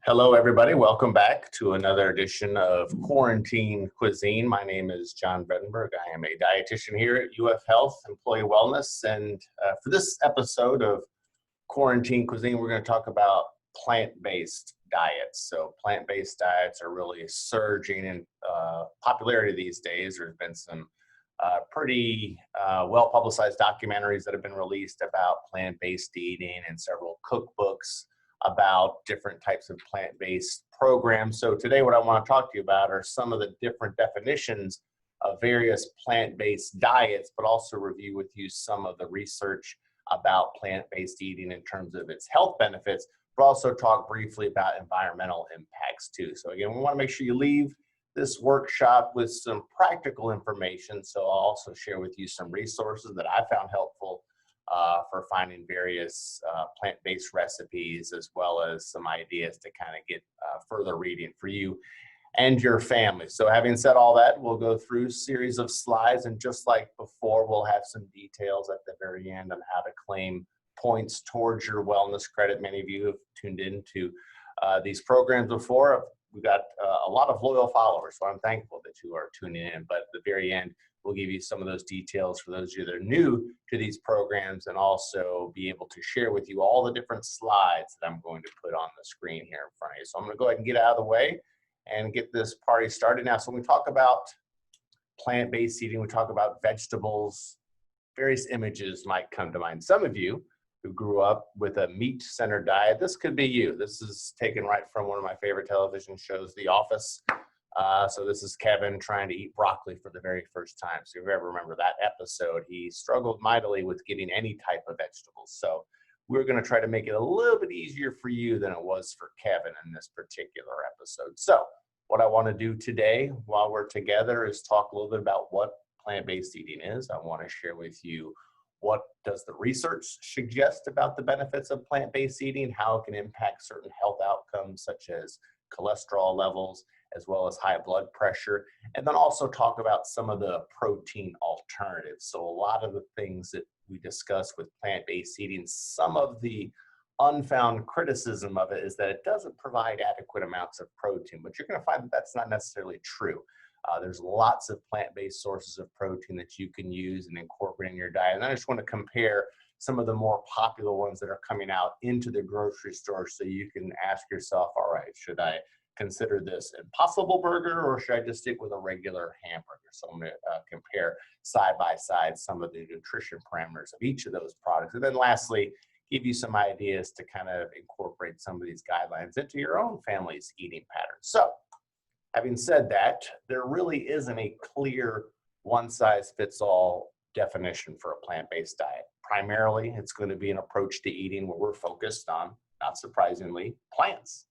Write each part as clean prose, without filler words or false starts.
Hello, everybody. Welcome back to another edition of Quarantine Cuisine. My name is John Vredenberg. I am a dietitian here at UF Health Employee Wellness. And for this episode of Quarantine Cuisine, we're going to talk about plant-based diets. So plant-based diets are really surging in popularity these days. There's been some pretty well-publicized documentaries that have been released about plant-based eating and several cookbooks about different types of plant-based programs. So today what I want to talk to you about are some of the different definitions of various plant-based diets, but also review with you some of the research about plant-based eating in terms of its health benefits, but also talk briefly about environmental impacts too. So again, we want to make sure you leave this workshop with some practical information. So I'll also share with you some resources that I found helpful for finding various plant-based recipes, as well as some ideas to kind of get further reading for you and your family. So having said all that, we'll go through a series of slides, and just like before, we'll have some details at the very end on how to claim points towards your wellness credit. Many of you have tuned into these programs before. We've got a lot of loyal followers, so I'm thankful that you are tuning in. But at the very end, we'll give you some of those details for those of you that are new to these programs, and also be able to share with you all the different slides that I'm going to put on the screen here in front of you. So I'm going to go ahead and get out of the way and get this party started now. So when we talk about plant-based eating, we talk about vegetables, various images might come to mind. Some of you who grew up with a meat-centered diet, this could be you. This is taken right from one of my favorite television shows, The Office. So this is Kevin trying to eat broccoli for the very first time. So if you ever remember that episode, he struggled mightily with getting any type of vegetables. So we're going to try to make it a little bit easier for you than it was for Kevin in this particular episode. So what I want to do today while we're together is talk a little bit about what plant-based eating is. I want to share with you what does the research suggest about the benefits of plant-based eating, how it can impact certain health outcomes such as cholesterol levels, as well as high blood pressure, and then also talk about some of the protein alternatives. So a lot of the things that we discuss with plant-based eating, some of the unfound criticism of it is that it doesn't provide adequate amounts of protein, but you're going to find that that's not necessarily true. There's lots of plant-based sources of protein that you can use and incorporate in your diet. And I just want to compare some of the more popular ones that are coming out into the grocery store, so you can ask yourself, all right, should I consider this Impossible Burger, or should I just stick with a regular hamburger? So I'm going to compare side by side some of the nutrition parameters of each of those products. And then lastly, give you some ideas to kind of incorporate some of these guidelines into your own family's eating patterns. So having said that, there really isn't a clear one-size-fits-all definition for a plant-based diet. Primarily, it's going to be an approach to eating where we're focused on, not surprisingly, plants.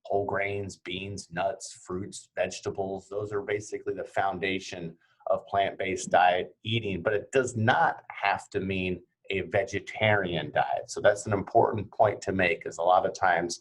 Whole grains, beans, nuts, fruits, vegetables, those are basically the foundation of plant-based diet eating, but it does not have to mean a vegetarian diet. So that's an important point to make, because a lot of times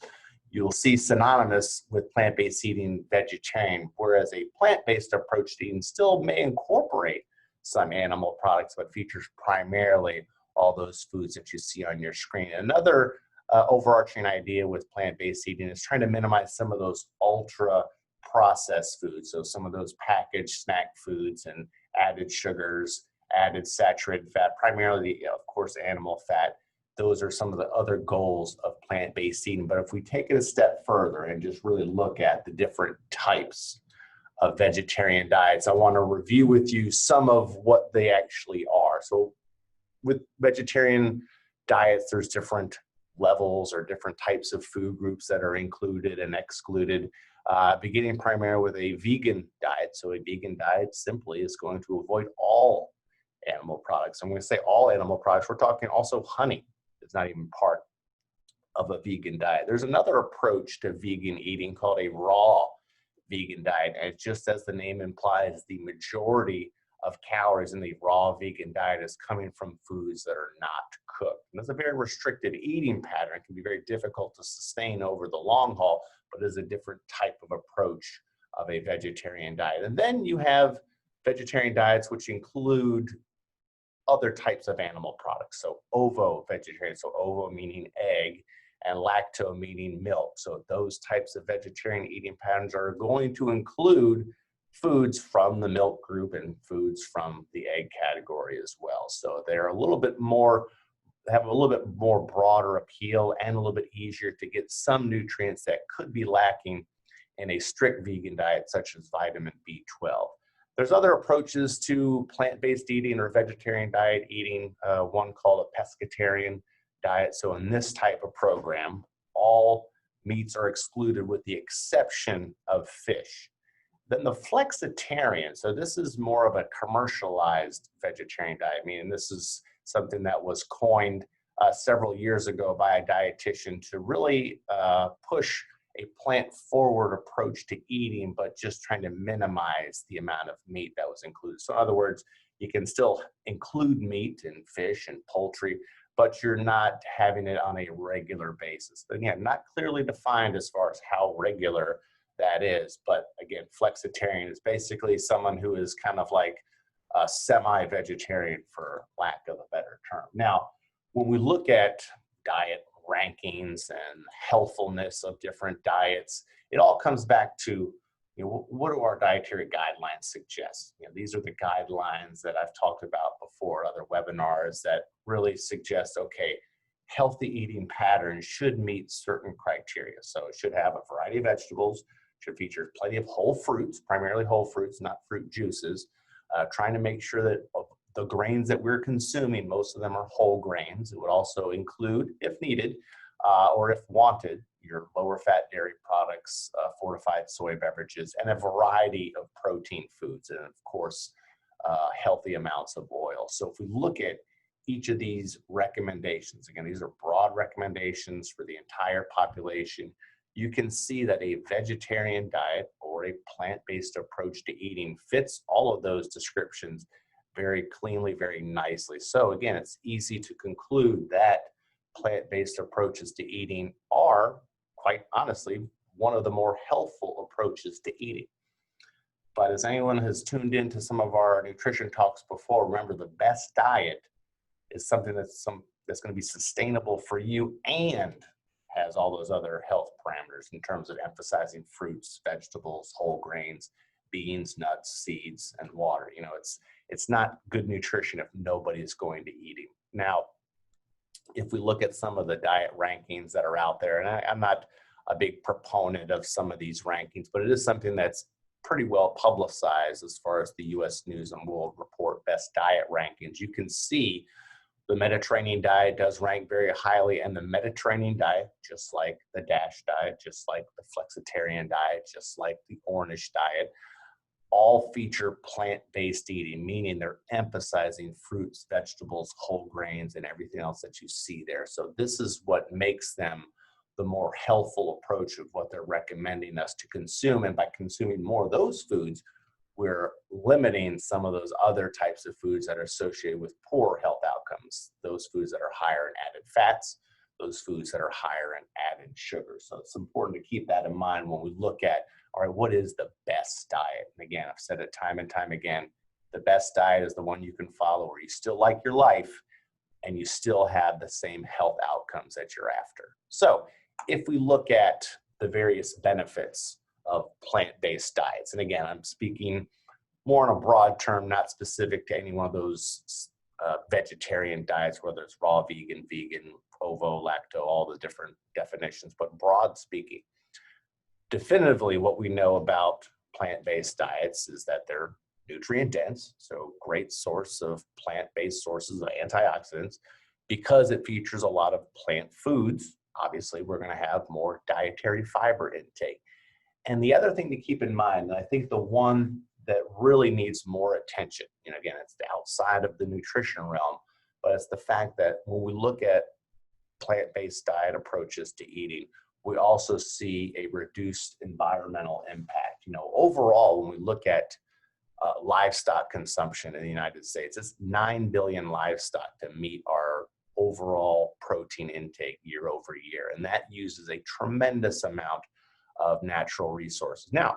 you'll see synonymous with plant-based eating vegetarian, whereas a plant-based approach to eating still may incorporate some animal products, but features primarily all those foods that you see on your screen. Another overarching idea with plant-based eating is trying to minimize some of those ultra-processed foods, so some of those packaged snack foods and added sugars, added saturated fat, primarily, of course, animal fat. Those are some of the other goals of plant-based eating. But if we take it a step further and just really look at the different types of vegetarian diets, I want to review with you some of what they actually are. So with vegetarian diets, there's different levels or different types of food groups that are included and excluded, beginning primarily with a vegan diet. So a vegan diet simply is going to avoid all animal products. I'm going to say all animal products. We're talking also honey. It's not even part of a vegan diet. There's another approach to vegan eating called a raw vegan diet. And just as the name implies, the majority of calories in the raw vegan diet is coming from foods that are not cooked. And that's a very restricted eating pattern. It can be very difficult to sustain over the long haul, but is a different type of approach of a vegetarian diet. And then you have vegetarian diets, which include other types of animal products. So ovo vegetarian, so ovo meaning egg, and lacto meaning milk. So those types of vegetarian eating patterns are going to include foods from the milk group and foods from the egg category as well. So they're a little bit more, have a little bit more broader appeal and a little bit easier to get some nutrients that could be lacking in a strict vegan diet, such as vitamin B12. There's other approaches to plant-based eating or vegetarian diet eating, one called a pescatarian diet. So in this type of program, all meats are excluded with the exception of fish. Then the flexitarian, so this is more of a commercialized vegetarian diet, meaning this is something that was coined several years ago by a dietitian to really push a plant-forward approach to eating, but just trying to minimize the amount of meat that was included. So in other words, you can still include meat and fish and poultry, but you're not having it on a regular basis. But again, not clearly defined as far as how regular that is. But again, flexitarian is basically someone who is kind of like a semi-vegetarian, for lack of a better term. Now, when we look at diet rankings and healthfulness of different diets, it all comes back to, what do our dietary guidelines suggest? These are the guidelines that I've talked about before, other webinars, that really suggest, okay, healthy eating patterns should meet certain criteria. So it should have a variety of vegetables, should feature plenty of whole fruits, primarily whole fruits, not fruit juices, trying to make sure that the grains that we're consuming, most of them are whole grains. It would also include, if needed, or if wanted, your lower fat dairy products, fortified soy beverages, and a variety of protein foods, and of course, healthy amounts of oil. So if we look at each of these recommendations, again, these are broad recommendations for the entire population, you can see that a vegetarian diet or a plant-based approach to eating fits all of those descriptions very cleanly, very nicely. So again, it's easy to conclude that plant-based approaches to eating are, quite honestly, one of the more healthful approaches to eating. But as anyone has tuned into some of our nutrition talks before, remember, the best diet is something that's going to be sustainable for you and has all those other health parameters in terms of emphasizing fruits, vegetables, whole grains, beans, nuts, seeds, and water. It's not good nutrition if nobody is going to eat it. Now, if we look at some of the diet rankings that are out there, and I'm not a big proponent of some of these rankings, but it is something that's pretty well publicized as far as the U.S. News and World Report best diet rankings. You can see the Mediterranean diet does rank very highly, and the Mediterranean diet, just like the DASH diet, just like the flexitarian diet, just like the Ornish diet, all feature plant-based eating, meaning they're emphasizing fruits, vegetables, whole grains, and everything else that you see there. So this is what makes them the more healthful approach of what they're recommending us to consume. And by consuming more of those foods, we're limiting some of those other types of foods that are associated with poor health outcomes, those foods that are higher in added fats, those foods that are higher in added sugar. So it's important to keep that in mind when we look at, all right, what is the best diet? And again, I've said it time and time again, the best diet is the one you can follow where you still like your life and you still have the same health outcomes that you're after. So if we look at the various benefits of plant-based diets, and again, I'm speaking more in a broad term, not specific to any one of those vegetarian diets, whether it's raw vegan, ovo, lacto, all the different definitions, but broad speaking. Definitively, what we know about plant-based diets is that they're nutrient dense, so great source of plant-based sources of antioxidants. Because it features a lot of plant foods, obviously we're going to have more dietary fiber intake. And the other thing to keep in mind, and I think the one that really needs more attention, again, it's outside of the nutrition realm, but it's the fact that when we look at plant-based diet approaches to eating, we also see a reduced environmental impact. Overall, when we look at livestock consumption in the United States, it's 9 billion livestock to meet our overall protein intake year over year. And that uses a tremendous amount of natural resources. Now,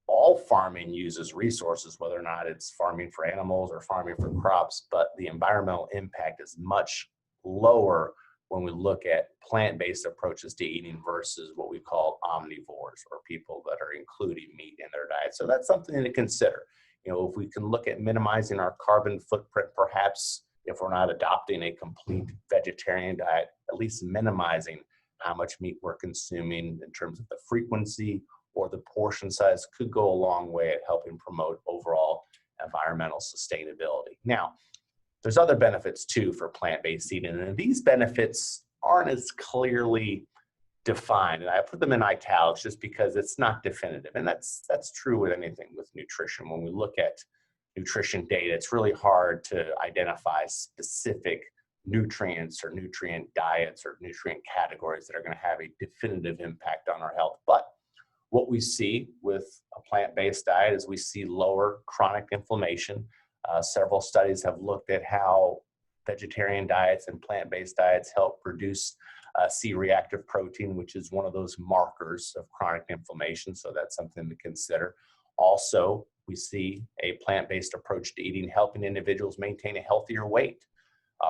all farming uses resources, whether or not it's farming for animals or farming for crops, but the environmental impact is much lower when we look at plant-based approaches to eating versus what we call omnivores, or people that are including meat in their diet. So that's something to consider. If we can look at minimizing our carbon footprint, perhaps if we're not adopting a complete vegetarian diet, at least minimizing how much meat we're consuming in terms of the frequency or the portion size could go a long way at helping promote overall environmental sustainability. Now, there's other benefits too for plant-based eating, and these benefits aren't as clearly defined, and I put them in italics just because it's not definitive, and that's true with anything with nutrition. When we look at nutrition data, it's really hard to identify specific nutrients or nutrient diets or nutrient categories that are going to have a definitive impact on our health. But what we see with a plant-based diet is we see lower chronic inflammation. Several studies have looked at how vegetarian diets and plant-based diets help reduce C-reactive protein, which is one of those markers of chronic inflammation. So that's something to consider. Also, we see a plant-based approach to eating helping individuals maintain a healthier weight,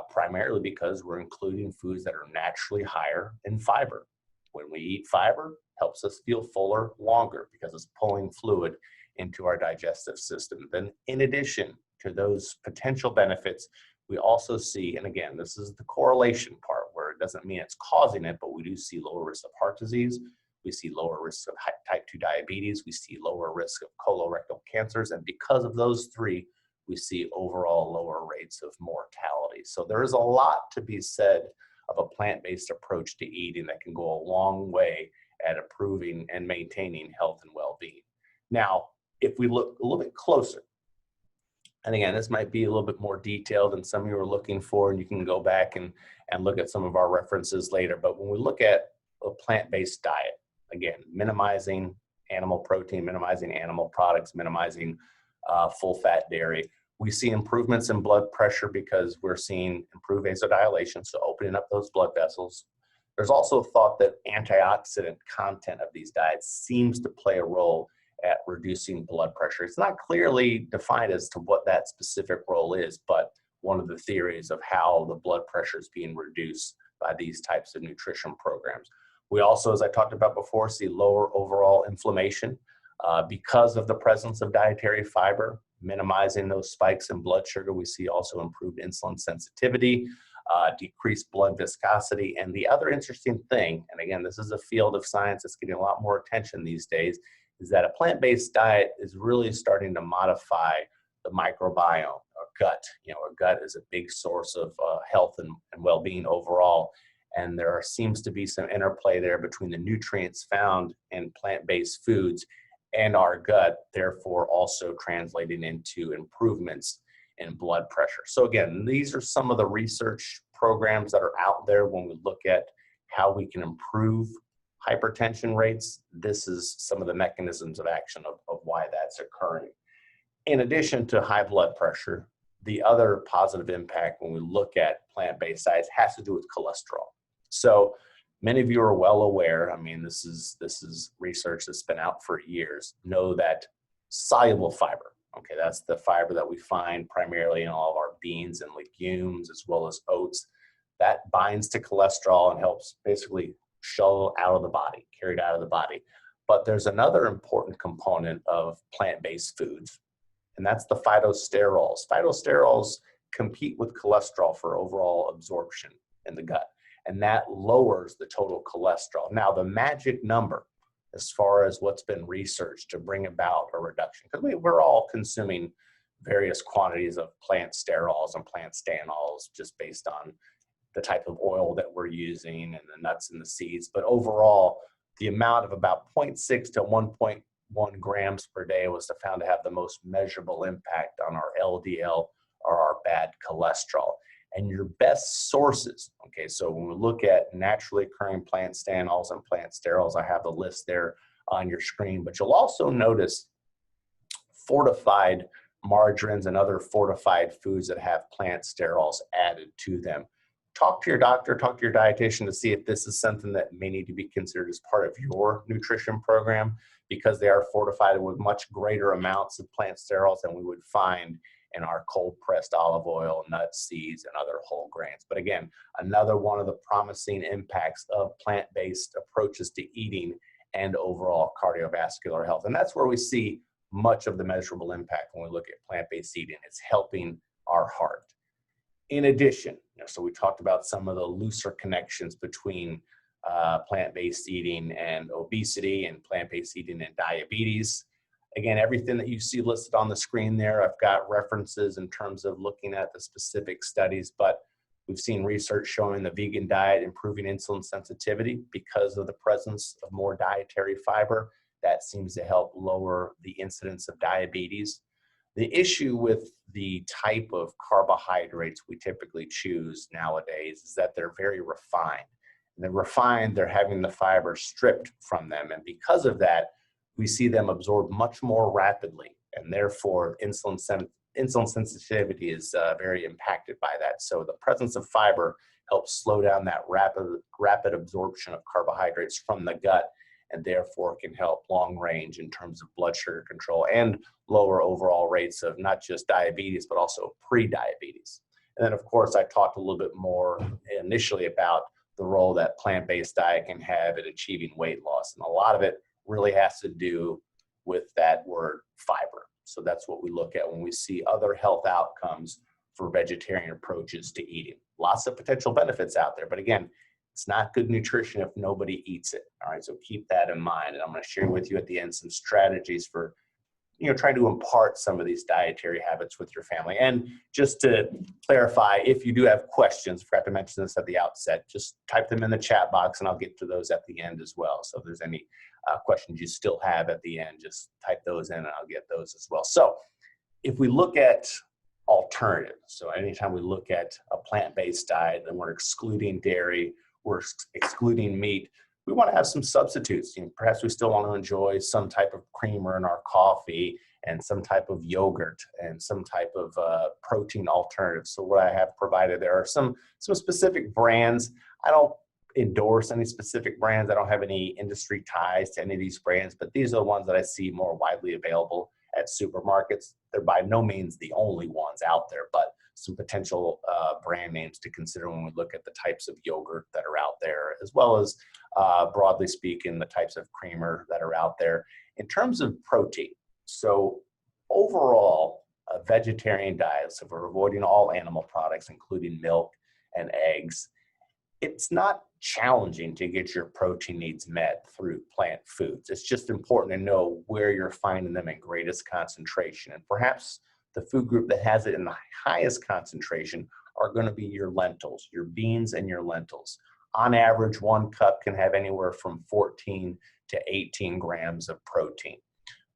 primarily because we're including foods that are naturally higher in fiber. When we eat fiber, it helps us feel fuller longer because it's pulling fluid into our digestive system. Then in addition to those potential benefits, we also see, and again, this is the correlation part where it doesn't mean it's causing it, but we do see lower risk of heart disease. We see lower risk of type 2 diabetes. We see lower risk of colorectal cancers. And because of those three, we see overall lower rates of mortality. So there is a lot to be said of a plant-based approach to eating that can go a long way at improving and maintaining health and well-being. Now, if we look a little bit closer, and again, this might be a little bit more detailed than some of you are looking for, and you can go back and look at some of our references later. But when we look at a plant-based diet, again, minimizing animal protein, minimizing animal products, minimizing full-fat dairy, we see improvements in blood pressure because we're seeing improved vasodilation, so opening up those blood vessels. There's also thought that antioxidant content of these diets seems to play a role at reducing blood pressure. It's not clearly defined as to what that specific role is, but one of the theories of how the blood pressure is being reduced by these types of nutrition programs. We also, as I talked about before, see lower overall inflammation because of the presence of dietary fiber, minimizing those spikes in blood sugar. We see also improved insulin sensitivity, decreased blood viscosity. And the other interesting thing, and again, this is a field of science that's getting a lot more attention these days, is that a plant-based diet is really starting to modify the microbiome, or gut. Our gut is a big source of health and well-being overall. And there seems to be some interplay there between the nutrients found in plant-based foods and our gut, therefore also translating into improvements in blood pressure. So again, these are some of the research programs that are out there when we look at how we can improve hypertension rates. This is some of the mechanisms of action of why that's occurring. In addition to high blood pressure, the other positive impact when we look at plant-based diets has to do with cholesterol. So many of you are well aware, I mean, this is research that's been out for years, know that soluble fiber, okay, that's the fiber that we find primarily in all of our beans and legumes, as well as oats, that binds to cholesterol and helps basically shuttle out of the body, carried out of the body. But there's another important component of plant-based foods, and that's the phytosterols. Phytosterols compete with cholesterol for overall absorption in the gut, and that lowers the total cholesterol. Now, the magic number as far as what's been researched to bring about a reduction, because we're all consuming various quantities of plant sterols and plant stanols just based on the type of oil that we're using and the nuts and the seeds. But overall, the amount of about 0.6 to 1.1 grams per day was found to have the most measurable impact on our LDL, or our bad cholesterol. And your best sources, okay, so when we look at naturally occurring plant stanols and plant sterols, I have the list there on your screen, but you'll also notice fortified margarines and other fortified foods that have plant sterols added to them. Talk to your doctor, talk to your dietitian to see if this is something that may need to be considered as part of your nutrition program, because they are fortified with much greater amounts of plant sterols than we would find in our cold pressed olive oil, nuts, seeds, and other whole grains. But again, another one of the promising impacts of plant-based approaches to eating and overall cardiovascular health. And that's where we see much of the measurable impact when we look at plant-based eating. It's helping our heart. In addition, so we talked about some of the looser connections between plant-based eating and obesity, and plant-based eating and diabetes. Again, everything that you see listed on the screen there, I've got references in terms of looking at the specific studies, but we've seen research showing the vegan diet improving insulin sensitivity because of the presence of more dietary fiber. That seems to help lower the incidence of diabetes. The issue with the type of carbohydrates we typically choose nowadays is that they're very refined. And they're refined, they're having the fiber stripped from them. And because of that, we see them absorbed much more rapidly. And therefore, insulin sensitivity is very impacted by that. So the presence of fiber helps slow down that rapid absorption of carbohydrates from the gut, and therefore can help long range in terms of blood sugar control and lower overall rates of not just diabetes, but also pre-diabetes. And then, of course, I talked a little bit more initially about the role that plant-based diet can have in achieving weight loss. And a lot of it really has to do with that word fiber. So that's what we look at when we see other health outcomes for vegetarian approaches to eating. Lots of potential benefits out there, but again, it's not good nutrition if nobody eats it. All right, so keep that in mind. And I'm going to share with you at the end some strategies for, trying to impart some of these dietary habits with your family. And just to clarify, if you do have questions, forgot to mention this at the outset, just type them in the chat box and I'll get to those at the end as well. So if there's any questions you still have at the end, just type those in and I'll get those as well. So if we look at alternatives, so anytime we look at a plant-based diet and we're excluding dairy, we're excluding meat, we want to have some substitutes. Perhaps we still want to enjoy some type of creamer in our coffee and some type of yogurt and some type of protein alternative. So what I have provided there are some specific brands. I don't endorse any specific brands. I don't have any industry ties to any of these brands, but these are the ones that I see more widely available at supermarkets. They're by no means the only ones out there, but some potential brand names to consider when we look at the types of yogurt that are out there, as well as broadly speaking, the types of creamer that are out there. In terms of protein, so overall, a vegetarian diet, so we're avoiding all animal products, including milk and eggs, it's not challenging to get your protein needs met through plant foods. It's just important to know where you're finding them in greatest concentration. And perhaps the food group that has it in the highest concentration are going to be your lentils, your beans and your lentils. On average, 1 cup can have anywhere from 14 to 18 grams of protein.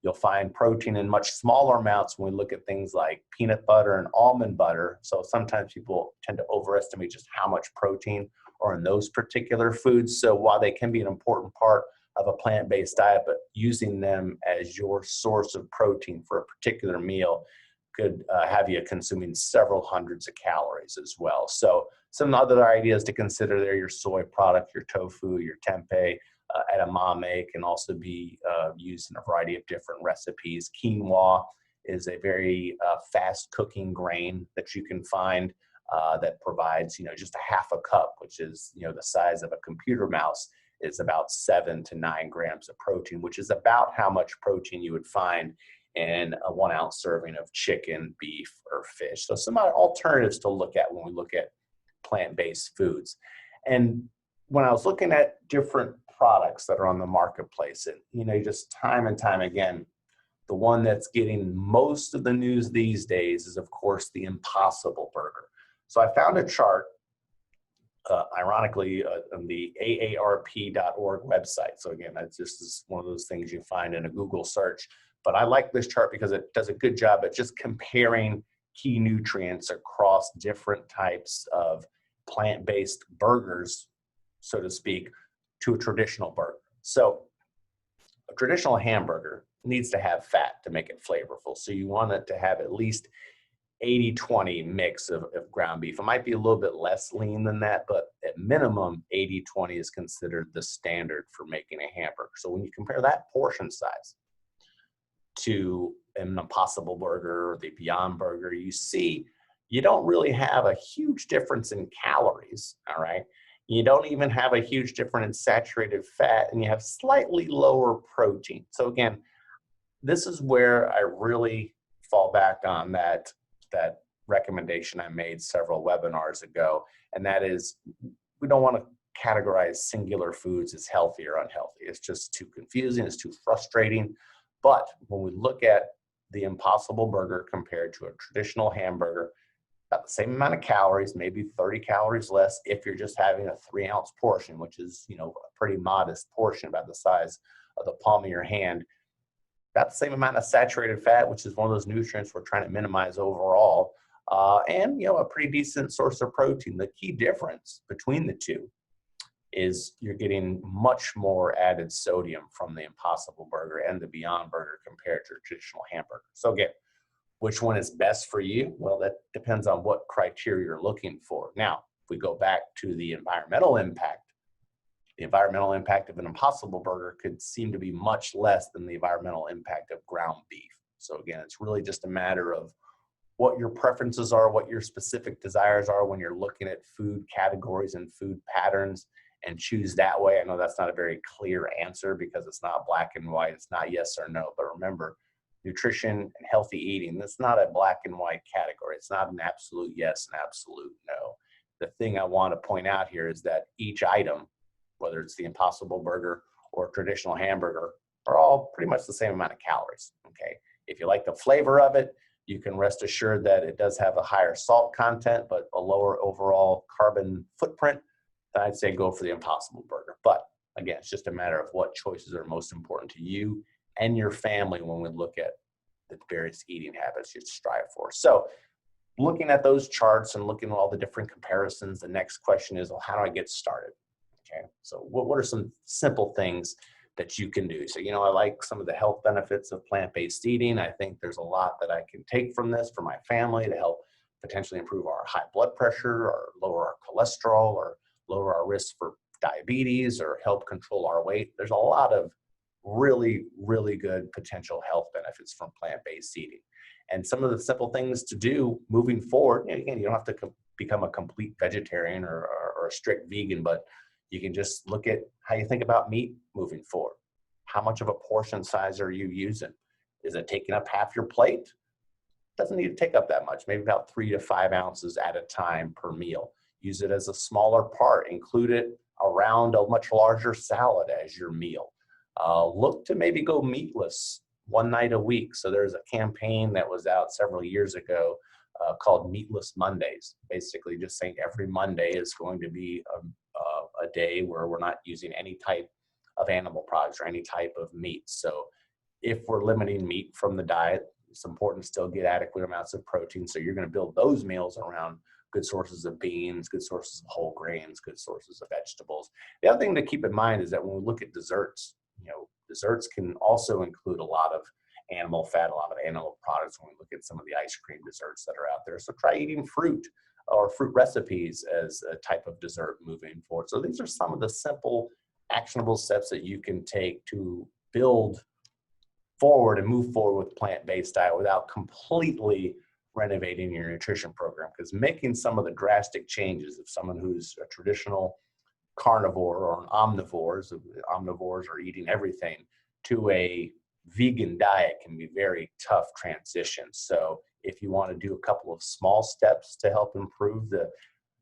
You'll find protein in much smaller amounts when we look at things like peanut butter and almond butter. So sometimes people tend to overestimate just how much protein are in those particular foods. So while they can be an important part of a plant-based diet, but using them as your source of protein for a particular meal could have you consuming several hundreds of calories as well. So some other ideas to consider there, your soy product, your tofu, your tempeh, edamame can also be used in a variety of different recipes. Quinoa is a very fast cooking grain that you can find that provides, just a half a cup, which is, the size of a computer mouse, is about 7 to 9 grams of protein, which is about how much protein you would find in a 1 ounce serving of chicken, beef, or fish. So some alternatives to look at when we look at plant-based foods. And when I was looking at different products that are on the marketplace, and just time and time again, the one that's getting most of the news these days is, of course, the Impossible Burger. So I found a chart, ironically, on the AARP.org website. So again, that's just one of those things you find in a Google search. But I like this chart because it does a good job at just comparing key nutrients across different types of plant-based burgers, so to speak, to a traditional burger. So a traditional hamburger needs to have fat to make it flavorful. So you want it to have at least 80-20 mix of ground beef. It might be a little bit less lean than that, but at minimum, 80-20 is considered the standard for making a hamburger. So when you compare that portion size to an Impossible Burger or the Beyond Burger, you see you don't really have a huge difference in calories, all right? You don't even have a huge difference in saturated fat, and you have slightly lower protein. So again, this is where I really fall back on that recommendation I made several webinars ago, and that is we don't want to categorize singular foods as healthy or unhealthy. It's just too confusing, it's too frustrating. But when we look at the Impossible Burger compared to a traditional hamburger, about the same amount of calories, maybe 30 calories less if you're just having a 3-ounce portion, which is, a pretty modest portion, about the size of the palm of your hand. About the same amount of saturated fat, which is one of those nutrients we're trying to minimize overall, and a pretty decent source of protein. The key difference between the two is you're getting much more added sodium from the Impossible Burger and the Beyond Burger compared to a traditional hamburger. So again, which one is best for you? Well, that depends on what criteria you're looking for. Now, if we go back to the environmental impact of an Impossible Burger could seem to be much less than the environmental impact of ground beef. So again, it's really just a matter of what your preferences are, what your specific desires are when you're looking at food categories and food patterns, and choose that way. I know that's not a very clear answer because it's not black and white. It's not yes or no. But remember, nutrition and healthy eating, that's not a black and white category. It's not an absolute yes and absolute no. The thing I want to point out here is that each item, whether it's the Impossible Burger or a traditional hamburger, are all pretty much the same amount of calories, okay? If you like the flavor of it, you can rest assured that it does have a higher salt content, but a lower overall carbon footprint. Then I'd say go for the Impossible Burger. But again, it's just a matter of what choices are most important to you and your family when we look at the various eating habits you strive for. So looking at those charts and looking at all the different comparisons, the next question is, well, how do I get started? Okay, so what are some simple things that you can do? So, I like some of the health benefits of plant-based eating. I think there's a lot that I can take from this for my family to help potentially improve our high blood pressure or lower our cholesterol or lower our risk for diabetes or help control our weight. There's a lot of really, really good potential health benefits from plant-based eating. And some of the simple things to do moving forward, again, you don't have to become a complete vegetarian or a strict vegan, but you can just look at how you think about meat moving forward. How much of a portion size are you using? Is it taking up half your plate? Doesn't need to take up that much, maybe about 3 to 5 ounces at a time per meal. Use it as a smaller part. Include it around a much larger salad as your meal. Look to maybe go meatless one night a week. So there's a campaign that was out several years ago called Meatless Mondays. Basically just saying every Monday is going to be a day where we're not using any type of animal products or any type of meat. So if we're limiting meat from the diet, it's important to still get adequate amounts of protein. So you're going to build those meals around good sources of beans, good sources of whole grains, good sources of vegetables. The other thing to keep in mind is that when we look at desserts, desserts can also include a lot of animal fat, a lot of animal products when we look at some of the ice cream desserts that are out there. So try eating fruit or fruit recipes as a type of dessert moving forward. So these are some of the simple, actionable steps that you can take to build forward and move forward with plant-based diet without completely renovating your nutrition program. Because making some of the drastic changes of someone who's a traditional carnivore or an omnivores are eating everything, to a vegan diet can be very tough transition. So if you want to do a couple of small steps to help improve the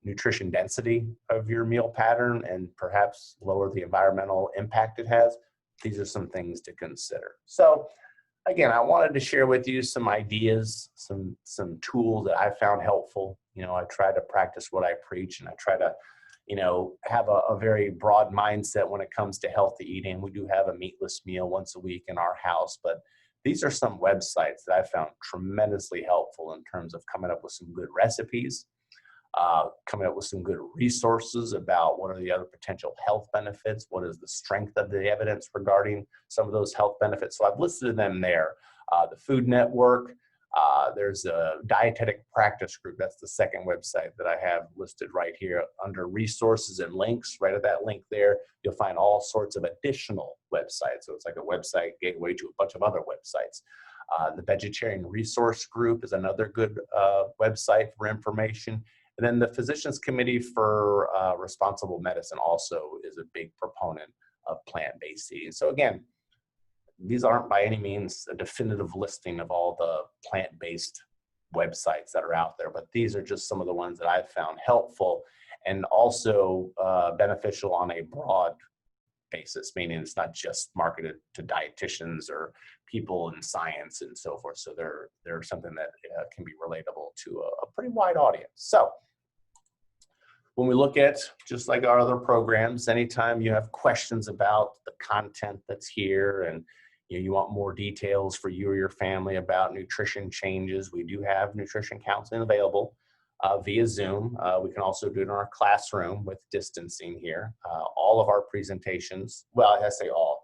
nutrition density of your meal pattern and perhaps lower the environmental impact it has, these are some things to consider. So again, I wanted to share with you some ideas, some tools that I found helpful. I try to practice what I preach, and I try to have a very broad mindset when it comes to healthy eating. We do have a meatless meal once a week in our house, but these are some websites that I found tremendously helpful in terms of coming up with some good recipes, coming up with some good resources about what are the other potential health benefits, what is the strength of the evidence regarding some of those health benefits. So I've listed them there. The Food Network, there's a Dietetic Practice Group. That's the second website that I have listed right here under resources and links. Right at that link there, you'll find all sorts of additional websites. So it's like a website gateway to a bunch of other websites. The Vegetarian Resource Group is another good website for information. And then the Physicians Committee for Responsible Medicine also is a big proponent of plant-based eating. So again, these aren't by any means a definitive listing of all the plant-based websites that are out there, but these are just some of the ones that I've found helpful and also beneficial on a broad basis, meaning it's not just marketed to dietitians or people in science and so forth. So they're something that can be relatable to a pretty wide audience. So when we look at, just like our other programs, anytime you have questions about the content that's here and you want more details for you or your family about nutrition changes, we do have nutrition counseling available via Zoom. We can also do it in our classroom with distancing here. All of our presentations, well, I say all.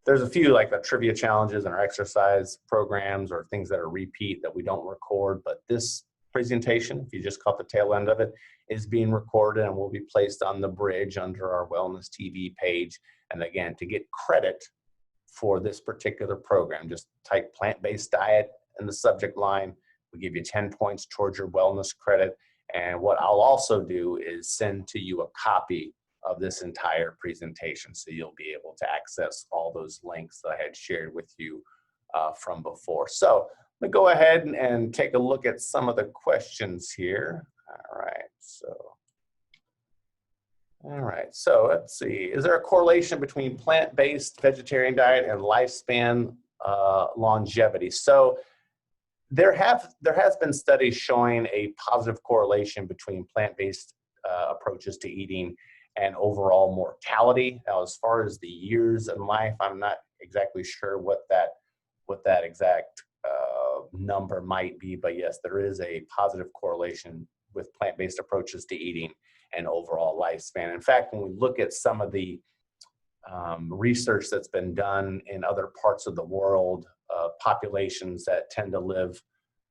There's a few like the trivia challenges and our exercise programs or things that are repeat that we don't record, but this presentation, if you just caught the tail end of it, is being recorded and will be placed on the bridge under our Wellness TV page. And again, to get credit for this particular program, just type plant-based diet in the subject line. We give you 10 points towards your wellness credit. And what I'll also do is send to you a copy of this entire presentation, so you'll be able to access all those links that I had shared with you from before. So let me go ahead and take a look at some of the questions here. All right, so let's see. Is there a correlation between plant-based vegetarian diet and lifespan longevity? So there has been studies showing a positive correlation between plant-based approaches to eating and overall mortality. Now, as far as the years in life, I'm not exactly sure what that exact number might be, but yes, there is a positive correlation with plant-based approaches to eating and overall lifespan. In fact, when we look at some of the research that's been done in other parts of the world, populations that tend to live,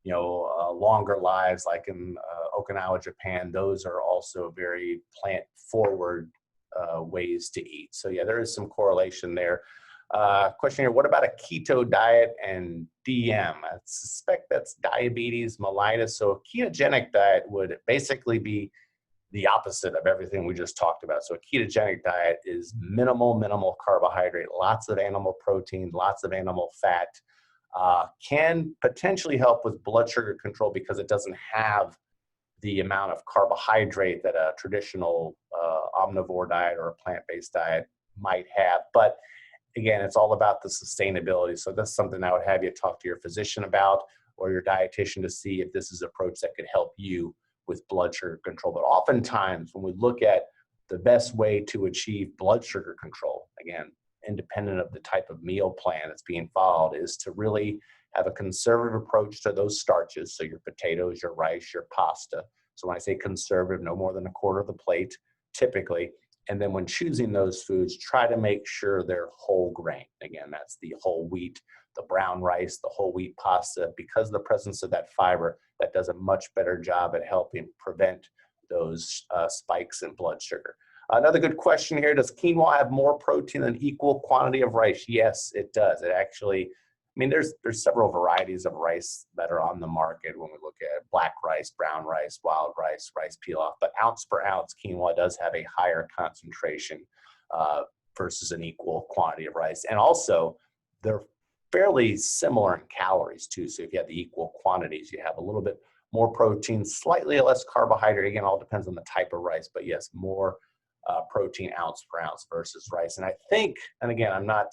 longer lives, like in Okinawa, Japan, those are also very plant-forward ways to eat. So yeah, there is some correlation there. Question here, what about a keto diet and DM? I suspect that's diabetes mellitus. So a ketogenic diet would basically be the opposite of everything we just talked about. So a ketogenic diet is minimal carbohydrate, lots of animal protein, lots of animal fat, can potentially help with blood sugar control because it doesn't have the amount of carbohydrate that a traditional omnivore diet or a plant-based diet might have. But again, it's all about the sustainability. So that's something I would have you talk to your physician about or your dietitian to see if this is an approach that could help you with blood sugar control. But oftentimes when we look at the best way to achieve blood sugar control, again, independent of the type of meal plan that's being followed, is to really have a conservative approach to those starches. So your potatoes, your rice, your pasta. So when I say conservative, no more than a quarter of the plate, typically. And then when choosing those foods, try to make sure they're whole grain. Again, that's the whole wheat, the brown rice, the whole wheat pasta. Because of the presence of that fiber, that does a much better job at helping prevent those spikes in blood sugar. Another good question here, does quinoa have more protein than equal quantity of rice? Yes, it does. It actually, there's several varieties of rice that are on the market when we look at black rice, brown rice, wild rice, rice pilaf, but ounce per ounce, quinoa does have a higher concentration versus an equal quantity of rice. And also, they're fairly similar in calories too. So if you have the equal quantities, you have a little bit more protein, slightly less carbohydrate. Again, all depends on the type of rice, but yes, more protein ounce per ounce versus rice. And I think, and again, I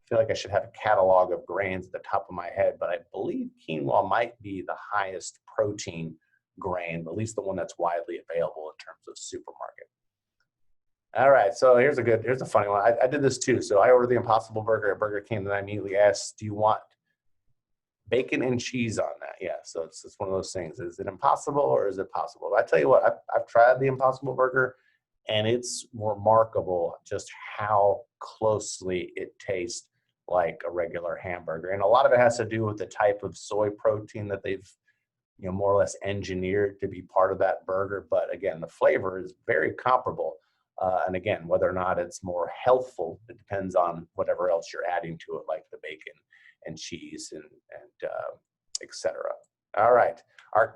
feel like I should have a catalog of grains at the top of my head, but I believe quinoa might be the highest protein grain, at least the one that's widely available in terms of supermarket. All right, so here's a funny one. I did this too. So I ordered the Impossible Burger at Burger King, and I immediately asked, do you want bacon and cheese on that? Yeah, so it's one of those things. Is it impossible or is it possible? I tell you what, I've tried the Impossible Burger, and it's remarkable just how closely it tastes like a regular hamburger. And a lot of it has to do with the type of soy protein that they've more or less engineered to be part of that burger. But again, the flavor is very comparable. And again, whether or not it's more healthful, it depends on whatever else you're adding to it, like the bacon and cheese and etc. All right. Our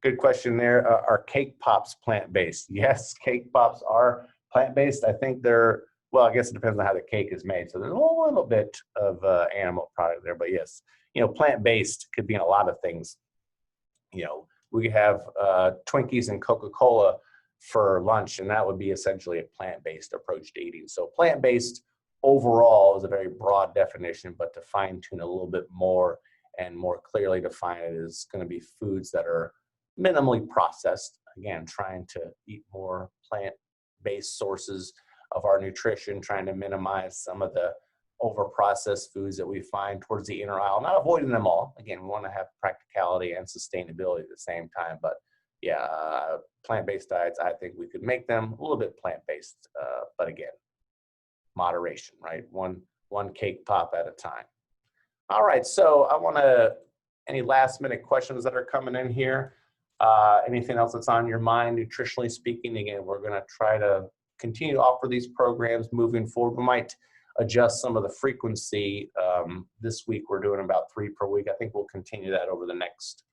good question there. Are cake pops plant-based? Yes, cake pops are plant-based. I think they're, well, I guess it depends on how the cake is made. So there's a little bit of animal product there, but yes, plant-based could be in a lot of things. We could have Twinkies and Coca-Cola for lunch, and that would be essentially a plant-based approach to eating. So plant-based overall is a very broad definition, but to fine-tune a little bit more and more clearly define it is going to be foods that are minimally processed. Again, trying to eat more plant-based sources of our nutrition, trying to minimize some of the over-processed foods that we find towards the inner aisle, not avoiding them all. Again, we want to have practicality and sustainability at the same time, but yeah, plant-based diets, I think we could make them a little bit plant-based, but again, moderation, right? One cake pop at a time. All right, so I want to, any last minute questions that are coming in here? Anything else that's on your mind, nutritionally speaking? Again, we're going to try to continue to offer these programs moving forward. We might adjust some of the frequency. This week, we're doing about 3 per week. I think we'll continue that over the next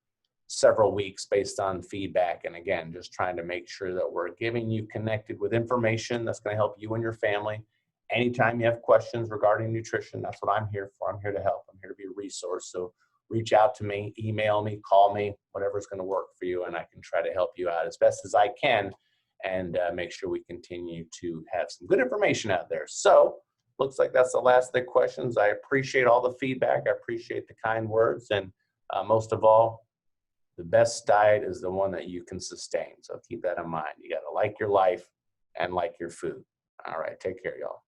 several weeks based on feedback. And again, just trying to make sure that we're giving you connected with information that's going to help you and your family. Anytime you have questions regarding nutrition, that's what I'm here for. I'm here to help. I'm here to be a resource. So reach out to me, email me, call me, whatever's going to work for you, and I can try to help you out as best as I can and make sure we continue to have some good information out there. So looks like that's the last of the questions. I appreciate all the feedback. I appreciate the kind words. And most of all, the best diet is the one that you can sustain. So keep that in mind. You got to like your life and like your food. All right. Take care, y'all.